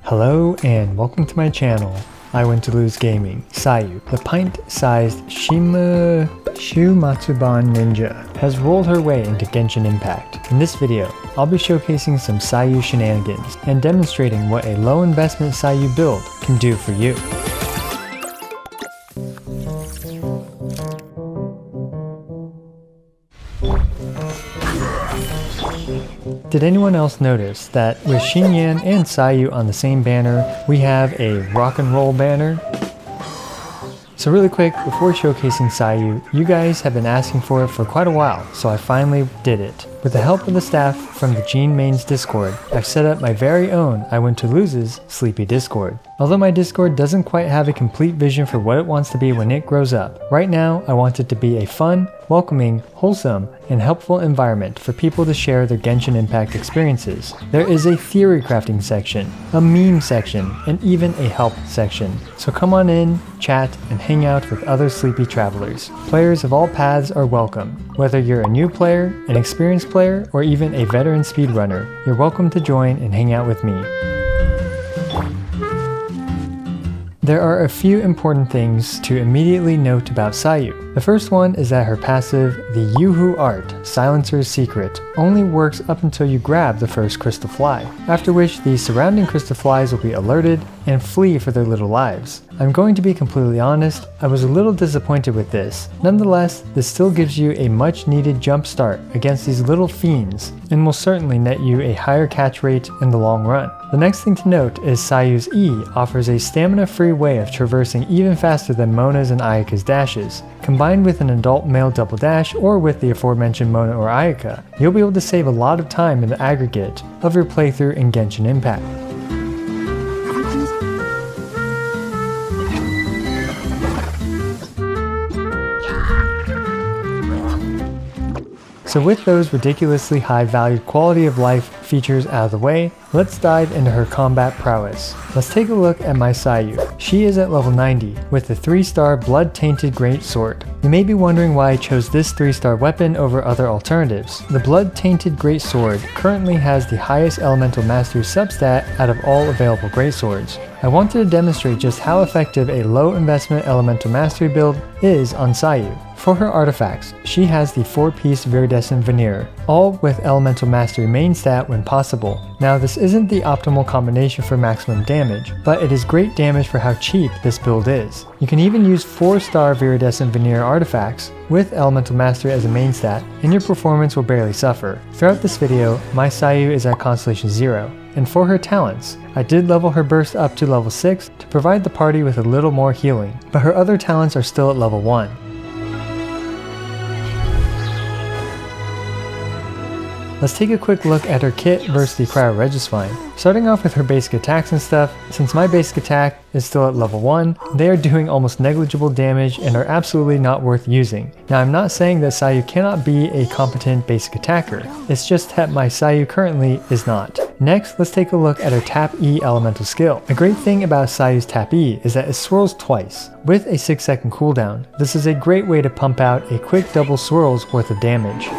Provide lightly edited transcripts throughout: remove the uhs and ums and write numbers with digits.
Hello and welcome to my channel. I went to lose gaming. Sayu, the pint-sized Shumatsuban ninja, has rolled her way into Genshin Impact. In this video, I'll be showcasing some Sayu shenanigans and demonstrating what a low investment Sayu build can do for you. Did anyone else notice that with Xinyan and Sayu on the same banner, we have a rock and roll banner? So really quick, before showcasing Sayu, you guys have been asking for it for quite a while, so I finally did it. With the help of the staff from the Gene Mains Discord, I've set up my very own I Went to Lose's Sleepy Discord. Although my Discord doesn't quite have a complete vision for what it wants to be when it grows up, right now I want it to be a fun, welcoming, wholesome, and helpful environment for people to share their Genshin Impact experiences. There is a theory crafting section, a meme section, and even a help section. So come on in, chat, and hang out with other sleepy travelers. Players of all paths are welcome. Whether you're a new player, an experienced player, or even a veteran speedrunner, you're welcome to join and hang out with me. There are a few important things to immediately note about Sayu. The first one is that her passive, the Yuhu Art, Silencer's Secret, only works up until you grab the first crystal fly, after which the surrounding crystal flies will be alerted and flee for their little lives. I'm going to be completely honest, I was a little disappointed with this. Nonetheless, this still gives you a much needed jump start against these little fiends, and will certainly net you a higher catch rate in the long run. The next thing to note is Sayu's E offers a stamina-free way of traversing even faster than Mona's and Ayaka's dashes. Combined with an adult male double dash or with the aforementioned Mona or Ayaka, you'll be able to save a lot of time in the aggregate of your playthrough in Genshin Impact. So with those ridiculously high valued quality of life features out of the way, let's dive into her combat prowess. Let's take a look at my Sayu. She is at level 90 with the 3-star blood-tainted great sword. You may be wondering why I chose this 3-star weapon over other alternatives. The blood-tainted great sword currently has the highest elemental mastery substat out of all available great swords. I wanted to demonstrate just how effective a low investment elemental mastery build is on Sayu. For her artifacts, she has the 4-piece Viridescent Veneer, all with elemental mastery main stat when possible. Now this isn't the optimal combination for maximum damage, but it is great damage for how cheap this build is. You can even use 4-star Viridescent Veneer artifacts with elemental mastery as a main stat, and your performance will barely suffer. Throughout this video, my Sayu is at Constellation 0, and for her talents, I did level her burst up to level 6 to provide the party with a little more healing, but her other talents are still at level 1. Let's take a quick look at her kit versus the Cryo Regisvine. Starting off with her basic attacks and stuff, since my basic attack is still at level 1, they are doing almost negligible damage and are absolutely not worth using. Now I'm not saying that Sayu cannot be a competent basic attacker, it's just that my Sayu currently is not. Next, let's take a look at her Tap E elemental skill. A great thing about Sayu's Tap E is that it swirls twice, with a 6-second cooldown. This is a great way to pump out a quick double swirl's worth of damage.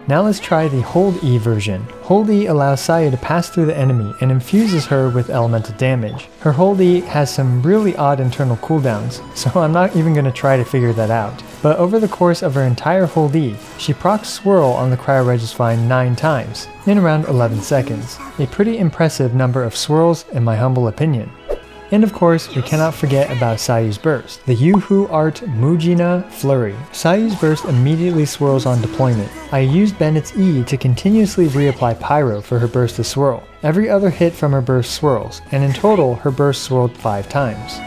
Now let's try the Hold E version. Hold E allows Sayu to pass through the enemy and infuses her with elemental damage. Her Hold E has some really odd internal cooldowns, so I'm not even going to try to figure that out. But over the course of her entire Hold E, she procs Swirl on the Cryo Regisvine 9 times, in around 11 seconds. A pretty impressive number of swirls in my humble opinion. And of course, we cannot forget about Sayu's burst, the Yuhu Art Mujina Flurry. Sayu's burst immediately swirls on deployment. I used Bennett's E to continuously reapply Pyro for her burst to swirl. Every other hit from her burst swirls, and in total, her burst swirled 5 times.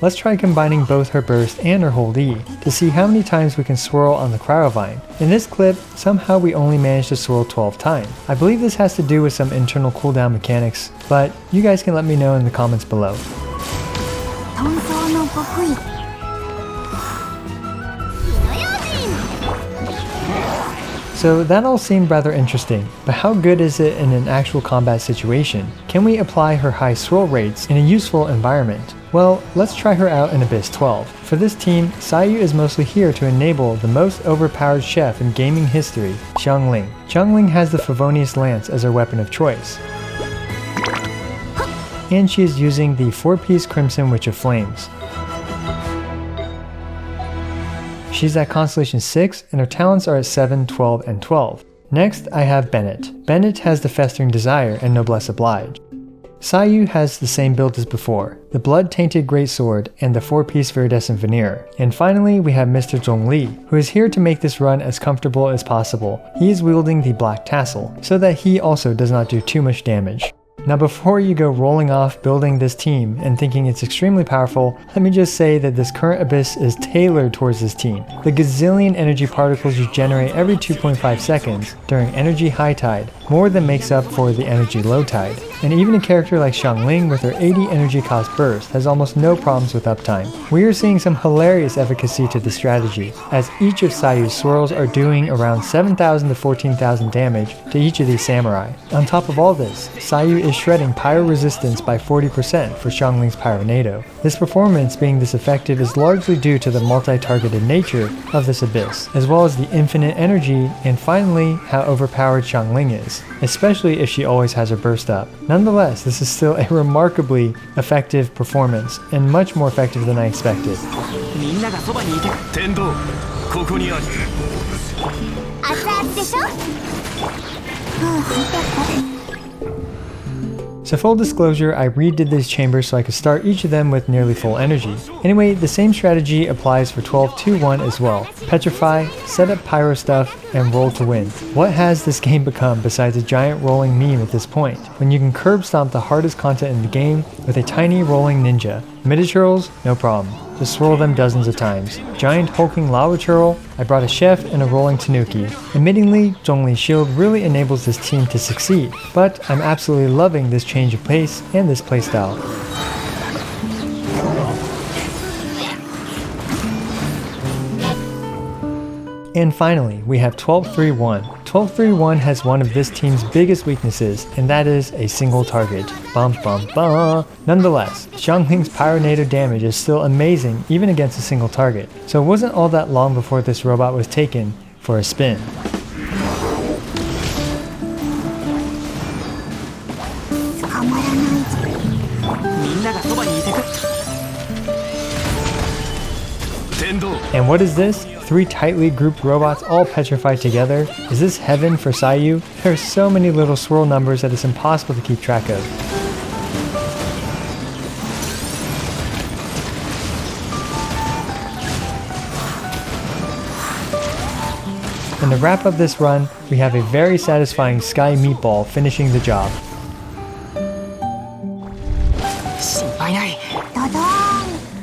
Let's try combining both her burst and her Hold E to see how many times we can swirl on the Cryovine. In this clip, somehow we only managed to swirl 12 times. I believe this has to do with some internal cooldown mechanics, but you guys can let me know in the comments below. So that all seemed rather interesting, but how good is it in an actual combat situation? Can we apply her high swirl rates in a useful environment? Well, let's try her out in Abyss 12. For this team, Sayu is mostly here to enable the most overpowered chef in gaming history, Xiangling. Xiangling has the Favonius Lance as her weapon of choice. And she is using the 4-piece Crimson Witch of Flames. She's at Constellation 6 and her talents are at 7, 12, and 12. Next, I have Bennett. Bennett has the Festering Desire and Noblesse Oblige. Sayu has the same build as before, the Blood-Tainted Greatsword and the 4-piece Viridescent Veneer. And finally, we have Mr. Zhongli, who is here to make this run as comfortable as possible. He is wielding the Black Tassel, so that he also does not do too much damage. Now before you go rolling off building this team and thinking it's extremely powerful, let me just say that this current Abyss is tailored towards this team. The gazillion energy particles you generate every 2.5 seconds during energy high tide more than makes up for the energy low tide. And even a character like Xiangling with her 80 energy cost burst has almost no problems with uptime. We are seeing some hilarious efficacy to this strategy, as each of Sayu's swirls are doing around 7,000 to 14,000 damage to each of these samurai. On top of all this, Sayu is shredding pyro resistance by 40% for Xiangling's Pyronado. This performance being this effective is largely due to the multi-targeted nature of this Abyss, as well as the infinite energy and finally how overpowered Xiangling is, especially if she always has her burst up. Nonetheless, this is still a remarkably effective performance and much more effective than I expected. So full disclosure, I redid these chambers so I could start each of them with nearly full energy. Anyway, the same strategy applies for 12-2-1 as well. Petrify, set up pyro stuff, and roll to win. What has this game become besides a giant rolling meme at this point, when you can curb stomp the hardest content in the game with a tiny rolling ninja? Midi-churls? No problem. Just swirl them dozens of times. Giant hulking lava churl? I brought a chef and a rolling tanuki. Admittingly, Zhongli's shield really enables this team to succeed, but I'm absolutely loving this change of pace and this playstyle. And finally, we have 12-3-1. 12-3-1 has one of this team's biggest weaknesses, and that is a single target. Bum bum bum. Nonetheless, Xiangling's Pyronado damage is still amazing even against a single target, so it wasn't all that long before this robot was taken for a spin. And what is this? 3 tightly grouped robots all petrified together? Is this heaven for Sayu? There are so many little swirl numbers that it's impossible to keep track of. And to wrap up this run, we have a very satisfying Sky Meatball finishing the job.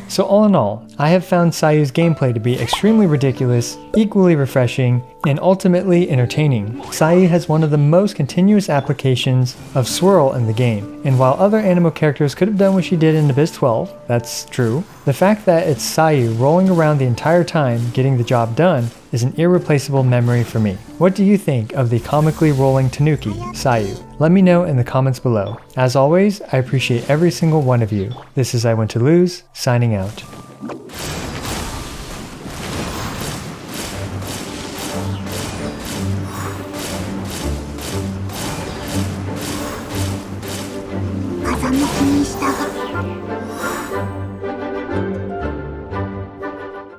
So all in all, I have found Sayu's gameplay to be extremely ridiculous, equally refreshing, and ultimately entertaining. Sayu has one of the most continuous applications of swirl in the game, and while other anime characters could have done what she did in Abyss 12, that's true, the fact that it's Sayu rolling around the entire time getting the job done is an irreplaceable memory for me. What do you think of the comically rolling Tanuki, Sayu? Let me know in the comments below. As always, I appreciate every single one of you. This is I Want to Lose, signing out.